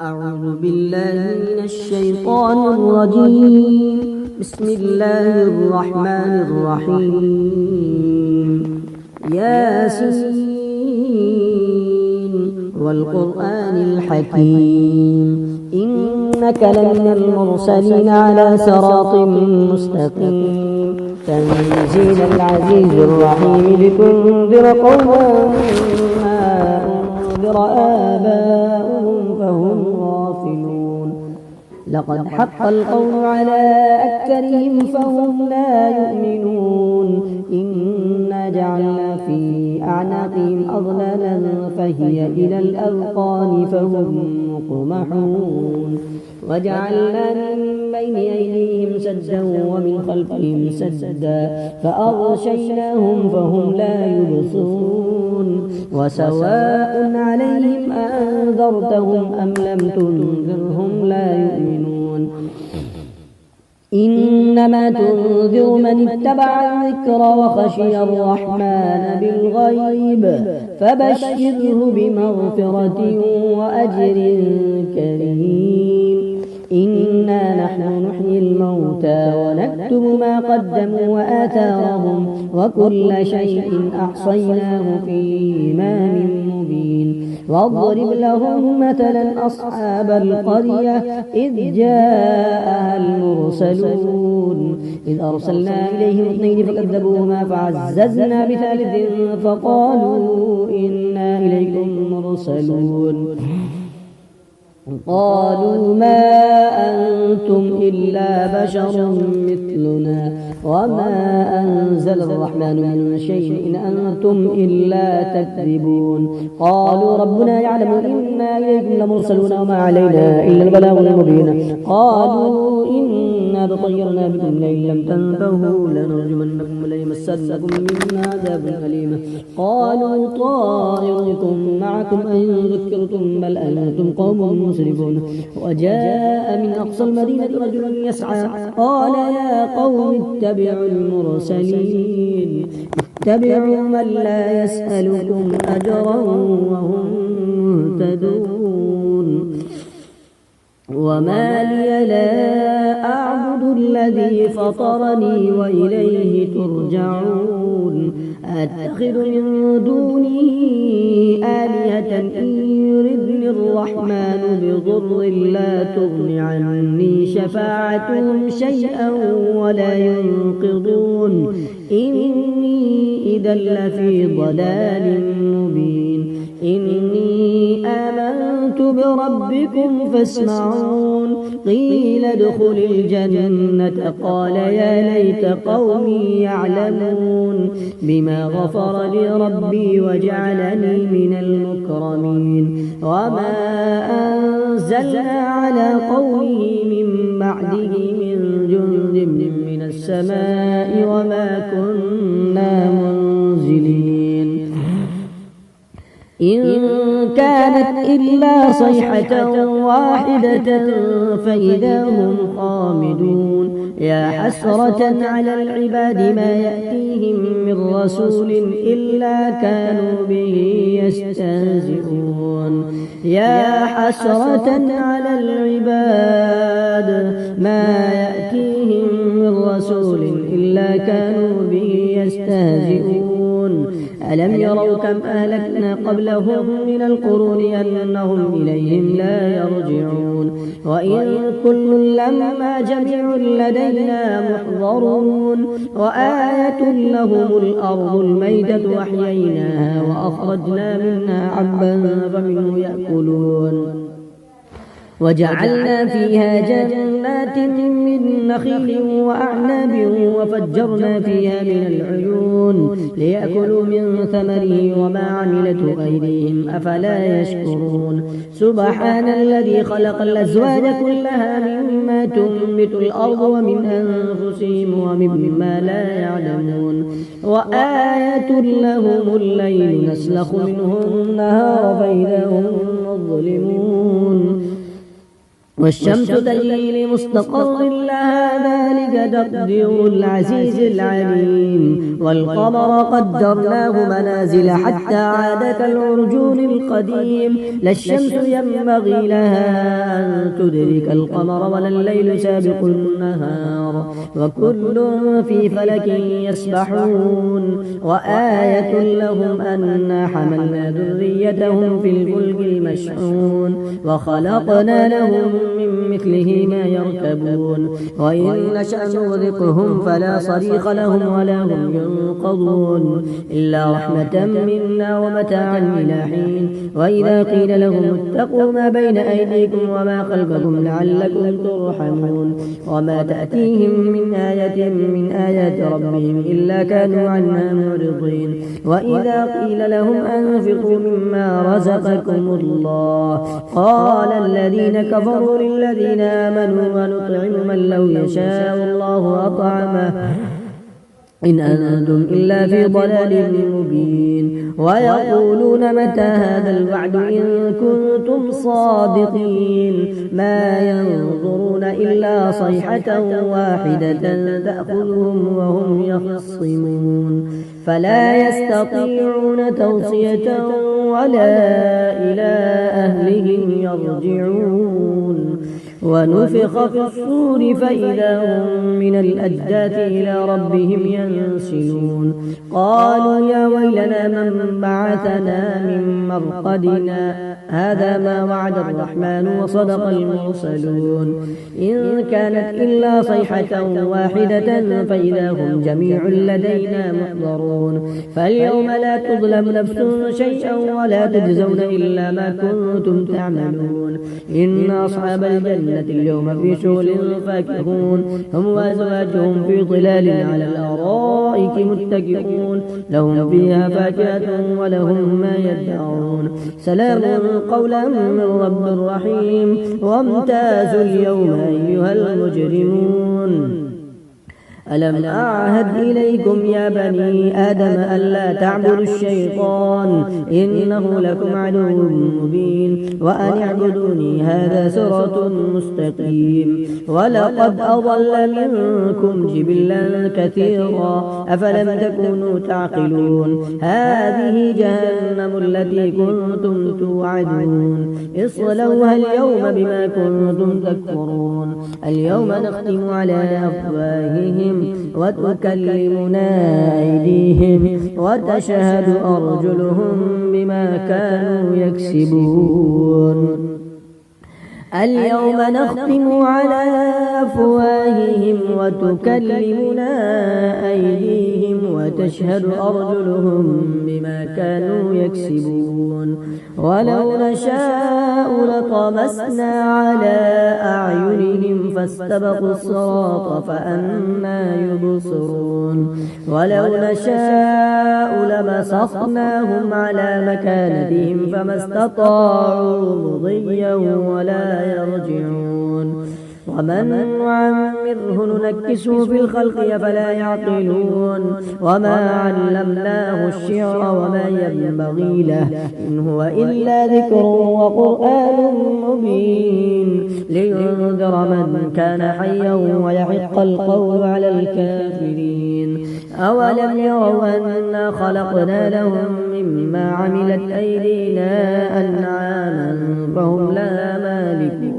أعوذ بالله من الشيطان الرجيم. بسم الله الرحمن الرحيم. ياسين والقرآن الحكيم إنك لمن المرسلين على صراط مستقيم تنزيل العزيز الرحيم لتنذر قوما ما أنذر آباؤهم فهم غافلون. لقد حق القول على أكثرهم فهم لا يؤمنون. إنا جعلنا في أعناقهم أغلالا فهي إلى الأذقان فهم مقمحون. وجعلنا من بين أيديهم سدا ومن خلفهم سدا فأغشيناهم فهم لا يبصرون. وسواء عليهم أنذرتهم أم لم تنذرهم لا يؤمنون. إنما تنذر من اتبع الذكر وخشي الرحمن بالغيب فبشره بمغفرة وأجر كريم. إنا نحن نحيي الموتى ونكتب ما قدموا وآثارهم وكل شيء أحصيناه في إمام مبين. واضرب لهم مثلا أصحاب القرية إذ جاءها المرسلون إذ أرسلنا إليهم اثنين فكذبوهما فعززنا بثالث فقالوا إنا إليكم مرسلون. قالوا ما أنتم إلا بشر مثلنا وما أنزل الرحمن من شيء إن أنتم إلا تكذبون. قالوا ربنا يعلم إنا إليكم لمرسلون وما علينا إلا البلاغ المبين. قالوا إنا تطيرنا بكم لئن لم تنتهوا لنرجمنكم وليمسنكم منا عذاب أليم. قالوا طائركم معكم أن ذكرتم بل أنتم قوم مسرفون. وجاء من أقصى المدينة رجل يسعى قال يا قوم اتبعوا المرسلين اتبعوا من لا يسألكم أجرا وهم مهتدون. وما لي لا أعبد الذي فطرني وإليه ترجعون. أتخذ من دونه آلهة إن يردني الرحمن بضر لا تغن عني شفاعتهم شيئا ولا ينقضون. إني إذا لفي ضلال مبين. إني آمنت بربكم فاسمعون. قيل ادخل الجنة قال يا ليت قومي يعلمون بما غفر لي ربي وجعلني من المكرمين. وما أنزلنا على قومه من بعده من جند من السماء وما كنا منزلين. إن كانت إلا صيحة واحدة فإذا هم خامدون. يا حسرة على العباد ما يأتيهم من رسول إلا كانوا به يستهزئون. يا حسرة على العباد ما يأتيهم من رسول إلا كانوا به يستهزئون. ألم يروا كم أهلكنا قبلهم من القرون أنهم إليهم لا يرجعون. وإن كل لما جميع لدينا محضرون. وآية لهم الأرض الميتة أحييناها وأخرجنا منها حبا فمنه يأكلون. وجعلنا فيها جنات من نخيل وأعناب وفجرنا فيها من العيون ليأكلوا من ثمره وما عملته أيديهم أفلا يشكرون. سبحان الذي خلق الأزواج كلها مما تنبت الأرض ومن أنفسهم ومما لا يعلمون. وآية لهم الليل نسلخ منه النهار فإذا هم مظلمون. والشمس تجري لمستقر لها ذلك تقدير العزيز العليم والقمر قدرناه منازل حتى عاد كالعرجون القديم لا الشمس ينبغي لها أن تدرك القمر ولا الليل سابق النهار وكل في فلك يسبحون وآية لهم أنا حملنا ذريتهم في الفلك المشحون وخلقنا لهم من مثله ما يركبون وإن نشأ نغرقهم فلا صريخ لهم ولا هم ينقضون إلا رحمة منا ومتاعا إلى حين وإذا قيل لهم اتقوا ما بين أيديكم وما خلفكم لعلكم ترحمون وما تأتيهم من آية من آيات ربهم إلا كانوا عنها معرضين وإذا قيل لهم أنفقوا مما رزقكم الله قال الذين كفروا للذين آمنوا ونطعم من لو يشاء الله أطعمه إن أنتم إلا في ضلال مبين ويقولون متى هذا الوعد إن كنتم صادقين ما ينظرون إلا صيحة واحدة تأخذهم وهم يخصمون فلا يستطيعون توصية ولا إلى أهلهم يرجعون ونفخ في الصور فإذا هم من الأجداث إلى ربهم ينسلون قالوا يا ويلنا من بعثنا من مرقدنا هذا ما وعد الرحمن وصدق المرسلون إن كانت إلا صيحة واحدة فإذا هم جميع لدينا محضرون فاليوم لا تظلم نفس شيئا ولا تجزون إلا ما كنتم تعملون إن أصحاب الجنة اليوم في شغل فاكهون هم وأزواجهم في ظلال على الأرائك متكئون لهم فيها فاكهة ولهم ما يدعون سلام قولا من رب رحيم وامتازوا اليوم أيها المجرمون ألم أعهد إليكم يا بني آدم ألا تعبدوا الشيطان إنه لكم عدو مبين وأن اعبدوني هذا صراط مستقيم ولقد أضل منكم جبلا كثيرا أفلم تكونوا تعقلون هذه جهنم التي كنتم توعدون اصلوها اليوم بما كنتم تكفرون اليوم نختم على أفواههم وتكلمنا أيديهم وتشهد أرجلهم بما كانوا يكسبون اليوم نختم على أفواههم وتكلمنا أيديهم وتشهد أرجلهم بما كانوا يكسبون ولو نشاء لطمسنا على أعينهم فاستبقوا الصراط فأنى يبصرون ولو نشاء لمسخناهم على مكانتهم فما استطاعوا مضيا ولا يرجعون ومن نعمره ننكسه في الخلق أفلا يعقلون وما علمناه الشعر وما ينبغي له إن هو إلا ذكر وقرآن مبين لينذر من كان حيا ويحق القول على الكافرين أولم يروا أنا خلقنا لهم مما عملت أيدينا أنعاما فهم لها مالكون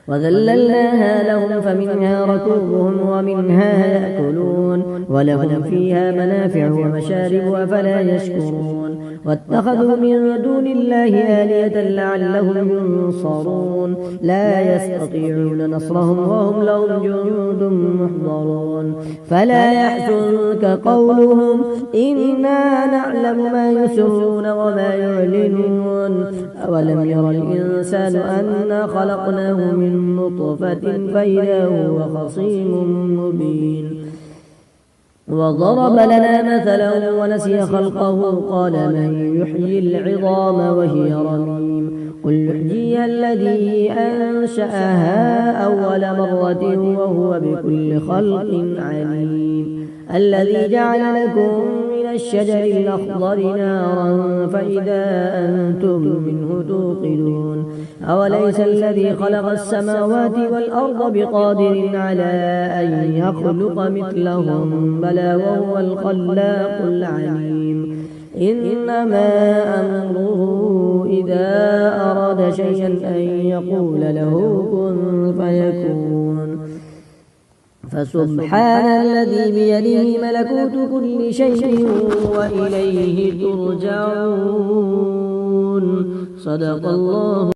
وذللناها لهم فمنها ركوبهم ومنها يأكلون ولهم فيها منافع ومشارب أفلا يشكرون واتخذوا من دون الله آلهة لعلهم ينصرون لا يستطيعون نصرهم وهم لهم جند محضرون فلا يحزنك قولهم إنا نعلم ما يسرون وما يعلنون أولم ير الإنسان أنا خلقناه من نطفة فإذا هو خصيم مبين وضرب لنا مثلا ونسي خلقه قال من يحيي العظام وهي رميم قل يحييها الذي أنشأها أول مرة وهو بكل خلق عليم الذي جعل لكم من الشجر الأخضر نارا فإذا أنتم منه توقدون أوليس الذي خلق السماوات والأرض بقادر على أن يخلق مثلهم بلى وهو الخلاق العليم إنما أمره إذا أراد شيئا أن يقول له كن فيكون فسبحان الذي بيده ملكوت كل شيء وإليه ترجعون صدق الله